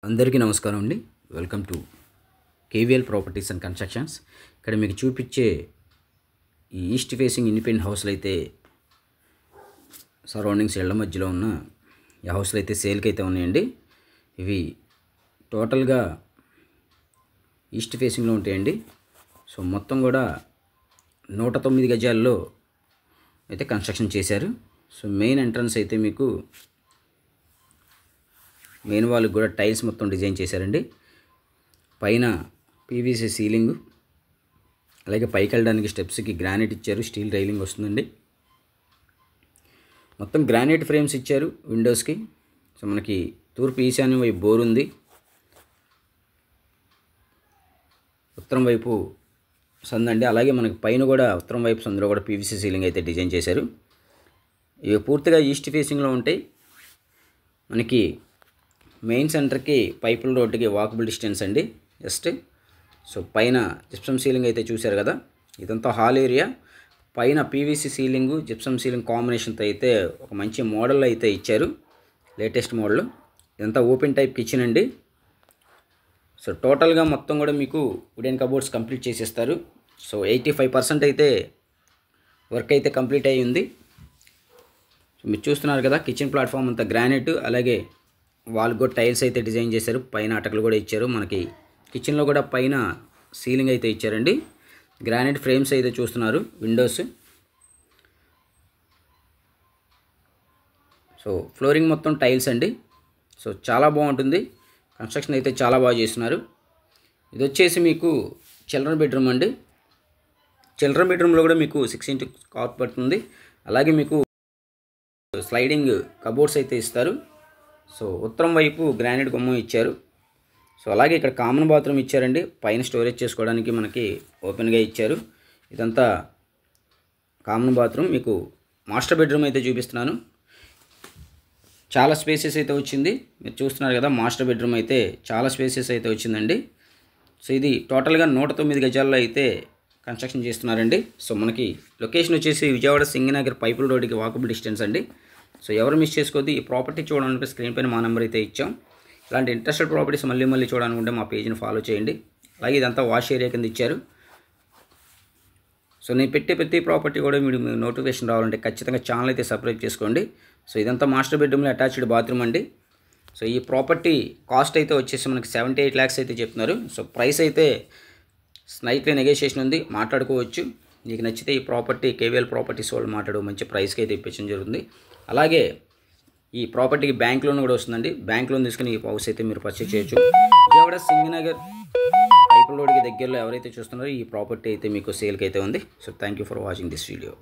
అందరికీ నమస్కారం అండి. Welcome to KVL properties and constructions. ఇక్కడ మీకు చూపించే ఈ ఈస్ట్ ఫేసింగ్ ఇండిపెండెంట్ హౌస్లు అయితే సరౌండింగ్స్ ఇళ్ల మధ్యలో ఉన్న ఈ హౌస్లు అయితే సేల్కి అయితే ఉన్నాయండి. ఇవి టోటల్గా ఈస్ట్ ఫేసింగ్లో ఉంటాయండి. సో మొత్తం కూడా 109 గజాల్లో అయితే కన్స్ట్రక్షన్ చేశారు. సో మెయిన్ ఎంట్రన్స్ అయితే మీకు మెయిన్ వాళ్ళకి కూడా టైల్స్ మొత్తం డిజైన్ చేశారండి. పైన పీవీసీ సీలింగ్, అలాగే పైకి వెళ్ళడానికి స్టెప్స్కి గ్రానైట్ ఇచ్చారు, స్టీల్ రైలింగ్ వస్తుందండి. మొత్తం గ్రానైట్ ఫ్రేమ్స్ ఇచ్చారు విండోస్కి. సో మనకి తూర్పు ఈశాన్యం వైపు బోర్ ఉంది, ఉత్తరం వైపు సందండి. అలాగే మనకి పైన కూడా ఉత్తరం వైపు సందులో కూడా పీవీసీ సీలింగ్ అయితే డిజైన్ చేశారు. ఇవి పూర్తిగా ఈస్ట్ ఫేసింగ్లో ఉంటాయి. మనకి మెయిన్ సెంటర్కి పైపుల రోడ్డుకి వాకబుల్ డిస్టెన్స్ అండి జస్ట్. సో పైన జిప్సమ్ సీలింగ్ అయితే చూశారు కదా, ఇదంతా హాల్ ఏరియా. పైన పీవీసీ సీలింగు జిప్సమ్ సీలింగ్ కాంబినేషన్తో అయితే ఒక మంచి మోడల్ అయితే ఇచ్చారు, లేటెస్ట్ మోడల్. ఇదంతా ఓపెన్ టైప్ కిచెన్ అండి. సో టోటల్గా మొత్తం కూడా మీకు వుడెన్ కబోర్డ్స్ కంప్లీట్ చేసేస్తారు. సో 85% అయితే వర్క్ అయితే కంప్లీట్ అయ్యి ఉంది. సో మీరు చూస్తున్నారు కదా, కిచెన్ ప్లాట్ఫామ్ అంతా గ్రానైట్, అలాగే వాల్ కూడా టైల్స్ అయితే డిజైన్ చేశారు, పైన అటకలు కూడా ఇచ్చారు. మనకి కిచెన్లో కూడా పైన సీలింగ్ అయితే ఇచ్చారండి. గ్రానైట్ ఫ్రేమ్స్ అయితే చూస్తున్నారు, విండోస్. సో ఫ్లోరింగ్ మొత్తం టైల్స్ అండి. సో చాలా బాగుంటుంది, కన్స్ట్రక్షన్ అయితే చాలా బాగా చేస్తున్నారు. ఇది వచ్చేసి మీకు చిల్డ్రన్ బెడ్రూమ్ అండి. చిల్డ్రన్ బెడ్రూమ్లో కూడా మీకు 6 ఇంటూ కార్పెట్ ఉంది, అలాగే మీకు స్లైడింగ్ కబోర్డ్స్ అయితే ఇస్తారు. సో ఉత్తరం వైపు గ్రానైట్ గుమ్మం ఇచ్చారు. సో అలాగే ఇక్కడ కామన్ బాత్రూమ్ ఇచ్చారండి, పైన స్టోరేజ్ చేసుకోవడానికి మనకి ఓపెన్గా ఇచ్చారు. ఇదంతా కామన్ బాత్రూమ్. మీకు మాస్టర్ బెడ్రూమ్ అయితే చూపిస్తున్నాను. చాలా స్పేసెస్ అయితే వచ్చింది, మీరు చూస్తున్నారు కదా. మాస్టర్ బెడ్రూమ్ అయితే చాలా స్పేసెస్ అయితే వచ్చిందండి. సో ఇది టోటల్గా 109 గజాల్లో అయితే కన్స్ట్రక్షన్ చేస్తున్నారండి. సో మనకి లొకేషన్ వచ్చేసి విజయవాడ సింగనగర్ పైపుల రోడ్డుకి వాకబుల్ డిస్టెన్స్ అండి. సో ఎవరు మిస్ చేసుకోవద్దు. ఈ ప్రాపర్టీ చూడాలంటే స్క్రీన్ పైన మా నెంబర్ అయితే ఇచ్చాం. ఇలాంటి ఇంట్రెస్టెడ్ ప్రాపర్టీస్ మళ్ళీ చూడాలనుకుంటే మా పేజ్ని ఫాలో చేయండి. అలాగే ఇదంతా వాష్ ఏరియా కింద ఇచ్చారు. సో నేను పెట్టే ప్రతి ప్రాపర్టీ కూడా మీరు నోటిఫికేషన్ రావాలంటే ఖచ్చితంగా ఛానల్ అయితే సబ్స్క్రైబ్ చేసుకోండి. సో ఇదంతా మాస్టర్ బెడ్రూమ్లో అటాచ్డ్ బాత్రూమ్ అండి. సో ఈ ప్రాపర్టీ కాస్ట్ అయితే వచ్చేసి మనకి 78 lakhs అయితే చెప్తున్నారు. సో ప్రైస్ అయితే స్లైట్లీ నెగోషియేషన్ ఉంది, మాట్లాడుకోవచ్చు. మీకు నచ్చితే ఈ ప్రాపర్టీ కేవీఎల్ ప్రాపర్టీస్ వాళ్ళు మాట్లాడు మంచి ప్రైస్కి అయితే ఇప్పించడం జరుగుతుంది. అలాగే ఈ ప్రాపర్టీకి బ్యాంక్ లోన్ కూడా వస్తుందండి. బ్యాంక్ లోన్ తీసుకుని ఈ హౌస్ అయితే మీరు పర్చేజ్ చేయొచ్చు. విజయవాడ సింగనగర్ పైపుల రోడ్డుకి దగ్గరలో ఎవరైతే చూస్తున్నారో ఈ ప్రాపర్టీ అయితే మీకు సేల్కి అయితే ఉంది. So thank you for watching this video.